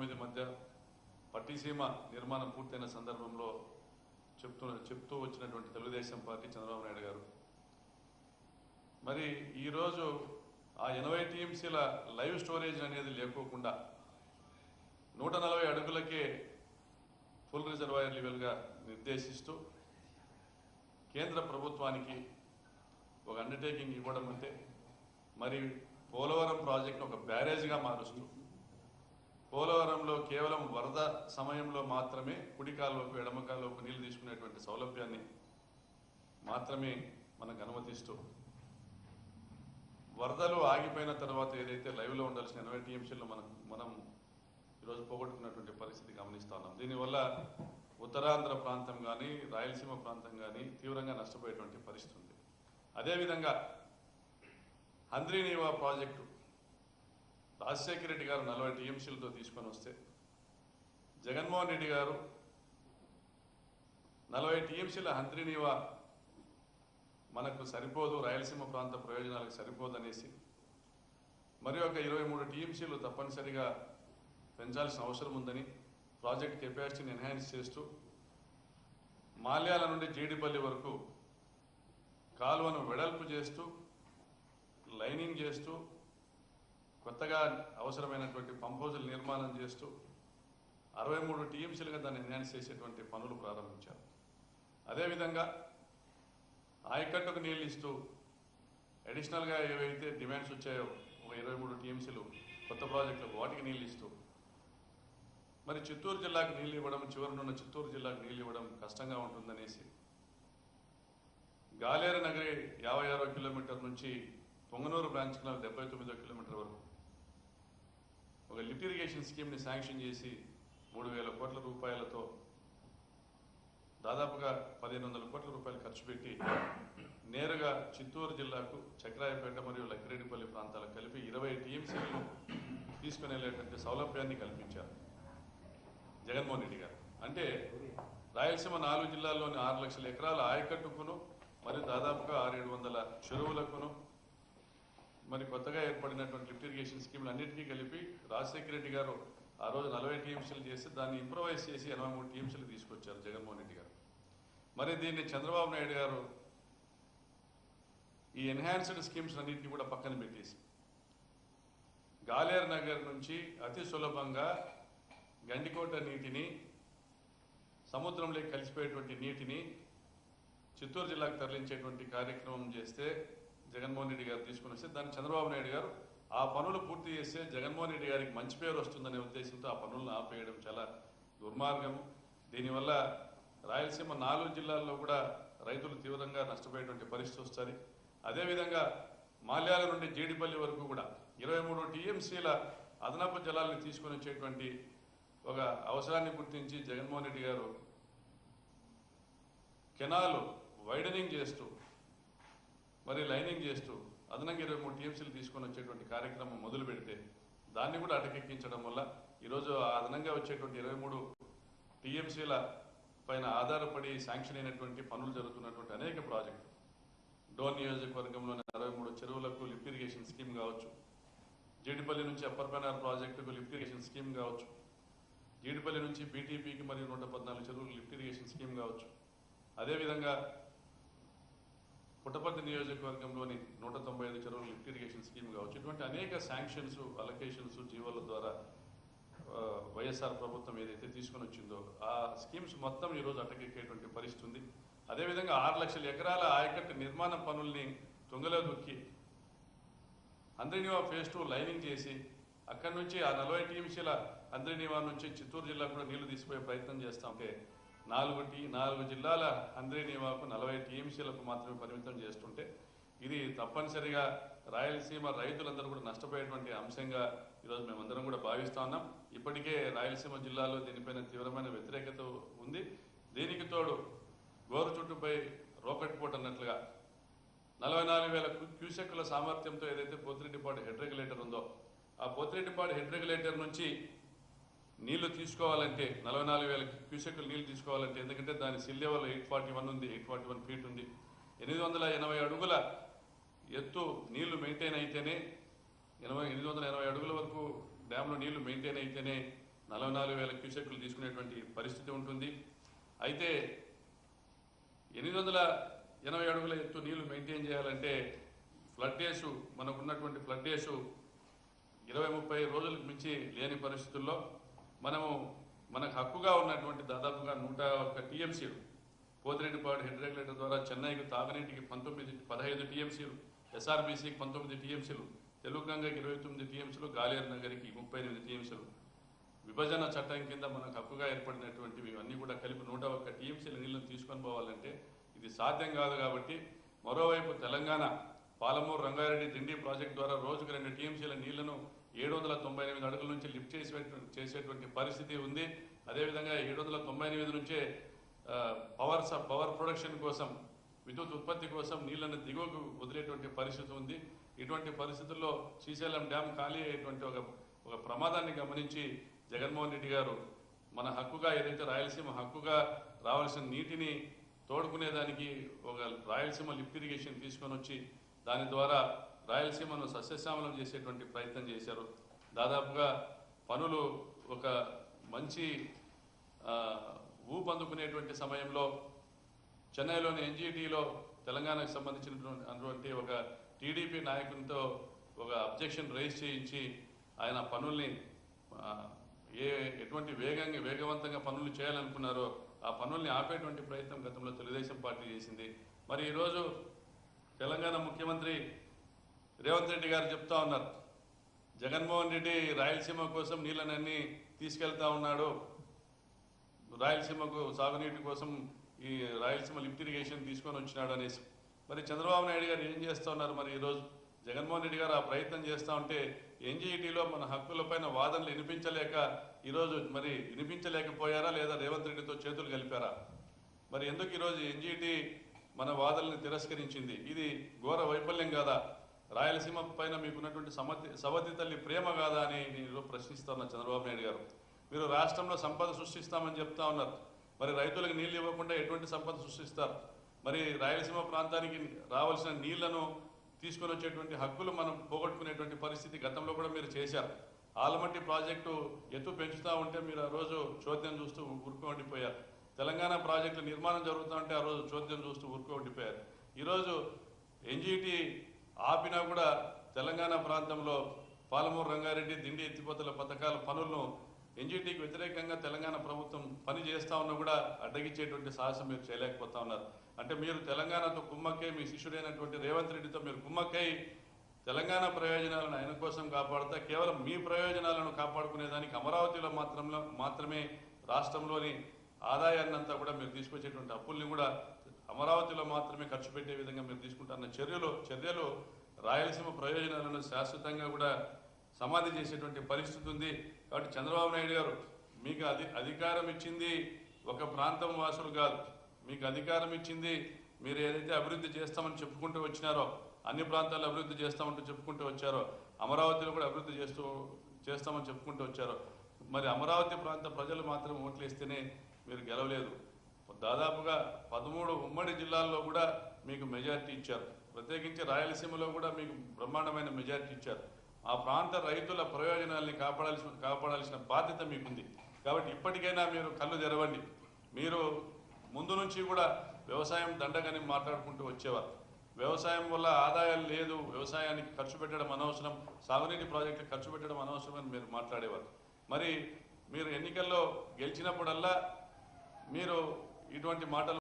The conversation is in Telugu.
9 మధ్య పట్టిసీమ నిర్మాణం పూర్తయిన సందర్భంలో చెప్తూ వచ్చినటువంటి తెలుగుదేశం పార్టీ చంద్రబాబు నాయుడు గారు మరి ఈరోజు ఆ 80 టీఎంసీల లైవ్ స్టోరేజ్ అనేది లేకోకుండా 140 అడుగులకే ఫుల్ రిజర్వాయర్ లెవెల్గా నిర్దేశిస్తూ కేంద్ర ప్రభుత్వానికి ఒక అండర్టేకింగ్ ఇవ్వడం అంటే మరి పోలవరం ప్రాజెక్టును ఒక బ్యారేజ్గా మారుస్తూ పోలవరంలో కేవలం వరద సమయంలో మాత్రమే కుడి కాలువకు ఎడమ కాలువకు నీళ్లు తీసుకునేటువంటి సౌలభ్యాన్ని మాత్రమే మనకు అనుమతిస్తూ వరదలు ఆగిపోయిన తర్వాత ఏదైతే లైవ్లో ఉండాల్సిన 80 టీఎంసీలు మనం ఈరోజు పోగొట్టుకున్నటువంటి పరిస్థితి గమనిస్తా ఉన్నాం. దీనివల్ల ఉత్తరాంధ్ర ప్రాంతం కానీ రాయలసీమ ప్రాంతం కానీ తీవ్రంగా నష్టపోయేటువంటి పరిస్థితి ఉంది. అదేవిధంగా హంద్రీనీవా ప్రాజెక్టు రాజశేఖర రెడ్డి గారు 40 టీఎంసీలతో తీసుకొని వస్తే జగన్మోహన్ రెడ్డి గారు 40 టీఎంసీల హంద్రీనీవా మనకు సరిపోదు, రాయలసీమ ప్రాంత ప్రయోజనాలకు సరిపోదనేసి మరి ఒక 23 టీఎంసీలు తప్పనిసరిగా పెంచాల్సిన అవసరం ఉందని ప్రాజెక్ట్ కెపాసిటీని ఎన్హాన్స్ చేస్తూ మాల్యాల నుండి జీడిపల్లి వరకు కాలువను వెడల్పు చేస్తూ లైనింగ్ చేస్తూ కొత్తగా అవసరమైనటువంటి పంప్ హౌజులు నిర్మాణం చేస్తూ 63 టీఎంసీలుగా దాన్ని ఎన్హాన్స్ చేసేటువంటి పనులు ప్రారంభించారు. అదేవిధంగా ఆయకట్టుకు నీళ్ళు ఇస్తూ అడిషనల్గా ఏవైతే డిమాండ్స్ వచ్చాయో ఒక 23 టీఎంసీలు కొత్త ప్రాజెక్టులకు వాటికి నీళ్ళు ఇస్తూ మరి చిత్తూరు జిల్లాకు నీళ్ళు ఇవ్వడం, చివరినున్న చిత్తూరు జిల్లాకు నీళ్ళు ఇవ్వడం కష్టంగా ఉంటుందనేసి గాలేరు నగరి 56 కిలోమీటర్ నుంచి పొంగనూరు బ్రాంచ్ కెనాల్ 79 కిలోమీటర్ వరకు ఒక లిఫ్ట్ ఇరిగేషన్ స్కీమ్ని శాంక్షన్ చేసి 3,000 కోట్ల రూపాయలతో దాదాపుగా 1,500 కోట్ల రూపాయలు ఖర్చు పెట్టి నేరుగా చిత్తూరు జిల్లాకు చక్రాయపేట మరియు లక్కిరెడ్డిపల్లి ప్రాంతాలకు కలిపి 20 టీఎంసీలను తీసుకుని వెళ్ళేటువంటి సౌలభ్యాన్ని కల్పించారు జగన్మోహన్ రెడ్డి గారు. అంటే రాయలసీమ 4 జిల్లాల్లోని 6 లక్షల ఎకరాల ఆయకట్టుకును మరియు దాదాపుగా 600-700 చెరువులకును మరి కొత్తగా ఏర్పడినటువంటి లిఫ్ట్ ఇరిగేషన్ స్కీమ్లు అన్నిటికీ కలిపి రాజశేఖర రెడ్డి గారు ఆ రోజు 40 టీఎంసీలు చేసి దాన్ని ఇంప్రొవైజ్ చేసి 83 టీఎంసీలు తీసుకొచ్చారు జగన్మోహన్ రెడ్డి గారు. మరి దీన్ని చంద్రబాబు నాయుడు గారు ఈ ఎన్హాన్స్డ్ స్కీమ్స్ అన్నింటినీ కూడా పక్కన పెట్టేసి గాలేరు నగర్ నుంచి అతి సులభంగా గండికోట నీటిని సముద్రంలోకి కలిసిపోయేటువంటి నీటిని చిత్తూరు జిల్లాకు తరలించేటువంటి కార్యక్రమం చేస్తే జగన్మోహన్ రెడ్డి గారు తీసుకుని వస్తే దాన్ని చంద్రబాబు నాయుడు గారు ఆ పనులు పూర్తి చేస్తే జగన్మోహన్ రెడ్డి గారికి మంచి పేరు వస్తుందనే ఉద్దేశంతో ఆ పనులను ఆపేయడం చాలా దుర్మార్గం. దీనివల్ల రాయలసీమ 4 జిల్లాల్లో కూడా రైతులు తీవ్రంగా నష్టపోయేటువంటి పరిస్థితి వస్తుంది. అదేవిధంగా మాల్యాల నుండి జీడిపల్లి వరకు కూడా 23 టీఎంసీల అదనపు జలాలను తీసుకొని వచ్చేటువంటి ఒక అవసరాన్ని గుర్తించి జగన్మోహన్ రెడ్డి గారు కెనాలు వైడనింగ్ చేస్తూ మరి లైనింగ్ చేస్తూ అదనంగా 23 టీఎంసీలు తీసుకొని వచ్చేటువంటి కార్యక్రమం మొదలు పెడితే దాన్ని కూడా అటకెక్కించడం వల్ల ఈరోజు అదనంగా వచ్చేటువంటి 23 టీఎంసీల పైన ఆధారపడి శాంక్షన్ అయినటువంటి పనులు జరుగుతున్నటువంటి అనేక ప్రాజెక్టులు డోన్ నియోజకవర్గంలోని 63 చెరువులకు లిఫ్ట్ ఇరిగేషన్ స్కీమ్ కావచ్చు, జీడిపల్లి నుంచి అప్పర్ పెనార్ ప్రాజెక్టుకు లిఫ్ట్ ఇరిగేషన్ స్కీమ్ కావచ్చు, జీడిపల్లి నుంచి బీటీపీకి మరియు 114 చెరువులకు లిఫ్ట్ ఇరిగేషన్ స్కీమ్ కావచ్చు, అదేవిధంగా పుట్టపర్తి నియోజకవర్గంలోని 195 చెరువులు లిఫ్ట్ ఇరిగేషన్ స్కీమ్ కావచ్చు. ఇటువంటి అనేక శాంక్షన్స్, అలొకేషన్స్, జీవోల ద్వారా వైఎస్ఆర్ ప్రభుత్వం ఏదైతే తీసుకొని వచ్చిందో ఆ స్కీమ్స్ మొత్తం ఈరోజు అటకెక్కేటువంటి పరిస్థితి ఉంది. అదేవిధంగా 6 లక్షల ఎకరాల ఆయకట్టు నిర్మాణ పనుల్ని తుంగలో దొక్కి హంద్రీనీవా ఫేజ్ 2 లైనింగ్ చేసి అక్కడి నుంచి ఆ 40 టీఎంసీల హంద్రీనీవా నుంచి చిత్తూరు జిల్లా కూడా నీళ్లు తీసిపోయే ప్రయత్నం చేస్తా ఉంటే 4 జిల్లాల హంద్రీనీవాకు 40 టీఎంసీలకు మాత్రమే పరిమితం చేస్తుంటే ఇది తప్పనిసరిగా రాయలసీమ రైతులందరూ కూడా నష్టపోయేటువంటి అంశంగా ఈరోజు మేమందరం కూడా భావిస్తా ఉన్నాం. ఇప్పటికే రాయలసీమ జిల్లాలో దీనిపైన తీవ్రమైన వ్యతిరేకత ఉంది. దీనికి తోడు గోరు చుట్టుపై రోకెట్ పోట్ అన్నట్లుగా 44,000 క్యూసెక్కుల సామర్థ్యంతో ఏదైతే పోతిరెడ్డిపాడు హెడ్ రెగ్యులేటర్ ఉందో ఆ పోతిరెడ్డిపాడు హెడ్ రెగ్యులేటర్ నుంచి నీళ్లు తీసుకోవాలంటే 44,000 క్యూసెక్కులు నీళ్లు తీసుకోవాలంటే ఎందుకంటే దాని సిల్ లెవెల్ 841 ఉంది, 841 ఫీట్ ఉంది. 880 అడుగుల ఎత్తు నీళ్లు మెయింటైన్ అయితేనే 880 అడుగుల వరకు డ్యాంలో నీళ్లు మెయింటైన్ అయితేనే 44,000 క్యూసెక్లు తీసుకునేటువంటి పరిస్థితి ఉంటుంది. అయితే 880 అడుగుల ఎత్తు నీళ్లు మెయింటైన్ చేయాలంటే ఫ్లడ్ డేసు మనకున్నటువంటి ఫ్లడ్ డేసు 20-30 రోజులకు మించి లేని పరిస్థితుల్లో మనకు హక్కుగా ఉన్నటువంటి దాదాపుగా 101 టీఎంసీలు పోతిరెడ్డిపాడు హెడ్ రెగ్యులేటర్ ద్వారా చెన్నైకి తాగునీటికి 15 టీఎంసీలు, ఎస్ఆర్బీసీకి 19 టీఎంసీలు, తెలుగుగంగకి 29 టీఎంసీలు, గాలేరు నగరికి 38 టీఎంసీలు విభజన చట్టం కింద మనకు హక్కుగా ఏర్పడినటువంటివి అన్నీ కూడా కలిపి 101 టీఎంసీల నీళ్లను తీసుకొని పోవాలంటే ఇది సాధ్యం కాదు. కాబట్టి మరోవైపు తెలంగాణ పాలమూరు రంగారెడ్డి దిండి ప్రాజెక్టు ద్వారా రోజుకు 2 టీఎంసీల నీళ్లను 798 అడుగుల నుంచి లిఫ్ట్ చేసేటువంటి పరిస్థితి ఉంది. అదేవిధంగా 798 నుంచే పవర్ ప్రొడక్షన్ కోసం, విద్యుత్ ఉత్పత్తి కోసం నీళ్లను దిగువకు వదిలేటువంటి పరిస్థితి ఉంది. ఇటువంటి పరిస్థితుల్లో శ్రీశైలం డ్యామ్ ఖాళీ అయ్యేటువంటి ఒక ప్రమాదాన్ని గమనించి జగన్మోహన్ రెడ్డి గారు మన హక్కుగా ఏదైతే రాయలసీమ హక్కుగా రావాల్సిన నీటిని తోడుకునేదానికి ఒక రాయలసీమ లిఫ్ట్ ఇరిగేషన్ తీసుకొని వచ్చి దాని ద్వారా రాయలసీమను సస్యశ్యామలం చేసేటువంటి ప్రయత్నం చేశారు. దాదాపుగా పనులు ఒక మంచి ఊపందుకునేటువంటి సమయంలో చెన్నైలోని ఎన్జీటీలో తెలంగాణకు సంబంధించినటువంటి ఒక టీడీపీ నాయకునితో ఒక అబ్జెక్షన్ రైజ్ చేయించి ఆయన పనుల్ని ఎటువంటి వేగవంతంగా పనులు చేయాలనుకున్నారో ఆ పనుల్ని ఆపేటువంటి ప్రయత్నం గతంలో తెలుగుదేశం పార్టీ చేసింది. మరి ఈరోజు తెలంగాణ ముఖ్యమంత్రి రేవంత్ రెడ్డి గారు చెప్తా ఉన్నారు, జగన్మోహన్ రెడ్డి రాయలసీమ కోసం నీళ్ళనన్నీ తీసుకెళ్తా ఉన్నాడు, రాయలసీమకు సాగునీటి కోసం ఈ రాయలసీమ లిఫ్ట్ ఇరిగేషన్ తీసుకొని వచ్చినాడు అనేసి. మరి చంద్రబాబు నాయుడు గారు ఏం చేస్తూ ఉన్నారు? మరి ఈరోజు జగన్మోహన్ రెడ్డి గారు ఆ ప్రయత్నం చేస్తూ ఉంటే ఎన్జీఈటీలో మన హక్కులపైన వాదనలు వినిపించలేకపోయారా లేదా రేవంత్ రెడ్డితో చేతులు కలిపారా? మరి ఎందుకు ఈరోజు ఎన్జీఈటీ మన వాదనల్ని తిరస్కరించింది? ఇది ఘోర వైఫల్యం కాదా? రాయలసీమ పైన మీకున్నటువంటి సవతి తల్లి ప్రేమ కాదా అని నేను ప్రశ్నిస్తా ఉన్నా. చంద్రబాబు నాయుడు గారు, మీరు రాష్ట్రంలో సంపద సృష్టిస్తామని చెప్తా ఉన్నారు, మరి రైతులకు నీళ్లు ఇవ్వకుండా ఎటువంటి సంపద సృష్టిస్తారు? మరి రాయలసీమ ప్రాంతానికి రావాల్సిన నీళ్లను తీసుకొని వచ్చేటువంటి హక్కులు మనం పోగొట్టుకునేటువంటి పరిస్థితి గతంలో కూడా మీరు చేశారు. ఆలమట్టి ప్రాజెక్టు ఎత్తు పెంచుతూ ఉంటే మీరు ఆ రోజు చోద్యం చూస్తూ ఊరుకోండిపోయారు. తెలంగాణ ప్రాజెక్టు నిర్మాణం జరుగుతూ ఉంటే ఆ రోజు చోద్యం చూస్తూ ఊరుకోండిపోయారు. ఈరోజు ఎన్జీటీ ఆపినా కూడా తెలంగాణ ప్రాంతంలో పాలమూరు రంగారెడ్డి దిండి ఎత్తిపోతల పథకాల పనులను ఎన్జీటీకి వ్యతిరేకంగా తెలంగాణ ప్రభుత్వం పని చేస్తూ ఉన్నా కూడా అడ్డగించేటువంటి సాహసం మీరు చేయలేకపోతా ఉన్నారు. అంటే మీరు తెలంగాణతో కుమ్మక్కై, మీ శిష్యుడైనటువంటి రేవంత్ రెడ్డితో మీరు కుమ్మక్కై తెలంగాణ ప్రయోజనాలను ఆయన కోసం కాపాడుతా కేవలం మీ ప్రయోజనాలను కాపాడుకునేదానికి అమరావతిలో మాత్రమే రాష్ట్రంలోని ఆదాయాన్నంతా కూడా మీరు తీసుకొచ్చేటువంటి అప్పుల్ని కూడా అమరావతిలో మాత్రమే ఖర్చు పెట్టే విధంగా మీరు తీసుకుంటున్న చర్యలు రాయలసీమ ప్రయోజనాలను శాశ్వతంగా కూడా సమాధి చేసేటువంటి పరిస్థితి ఉంది. కాబట్టి చంద్రబాబు నాయుడు గారు, మీకు అధికారం ఇచ్చింది ఒక ప్రాంతం వాసులు కాదు, మీకు అధికారం ఇచ్చింది మీరు ఏదైతే అభివృద్ధి చేస్తామని చెప్పుకుంటూ వచ్చినారో, అన్ని ప్రాంతాల్లో అభివృద్ధి చేస్తామంటూ చెప్పుకుంటూ వచ్చారో, అమరావతిలో కూడా అభివృద్ధి చేస్తామని చెప్పుకుంటూ వచ్చారో, మరి అమరావతి ప్రాంత ప్రజలు మాత్రం ఓట్లు వేస్తేనే మీరు గెలవలేదు. దాదాపుగా 13 ఉమ్మడి జిల్లాల్లో కూడా మీకు మెజారిటీ ఇచ్చారు. ప్రత్యేకించి రాయలసీమలో కూడా మీకు బ్రహ్మాండమైన మెజారిటీ ఇచ్చారు. ఆ ప్రాంత రైతుల ప్రయోజనాల్ని కాపాడాల్సిన బాధ్యత మీకుంది. కాబట్టి ఇప్పటికైనా మీరు కళ్ళు తెరవండి. మీరు ముందు నుంచి కూడా వ్యవసాయం దండగని మాట్లాడుకుంటూ వచ్చేవారు. వ్యవసాయం వల్ల ఆదాయాలు లేదు, వ్యవసాయానికి ఖర్చు పెట్టడం అనవసరం, సాగునీటి ప్రాజెక్టులు ఖర్చు పెట్టడం అనవసరం అని మీరు మాట్లాడేవారు. మరి మీరు ఎన్నికల్లో గెలిచినప్పుడల్లా మీరు ఇటువంటి మాటలు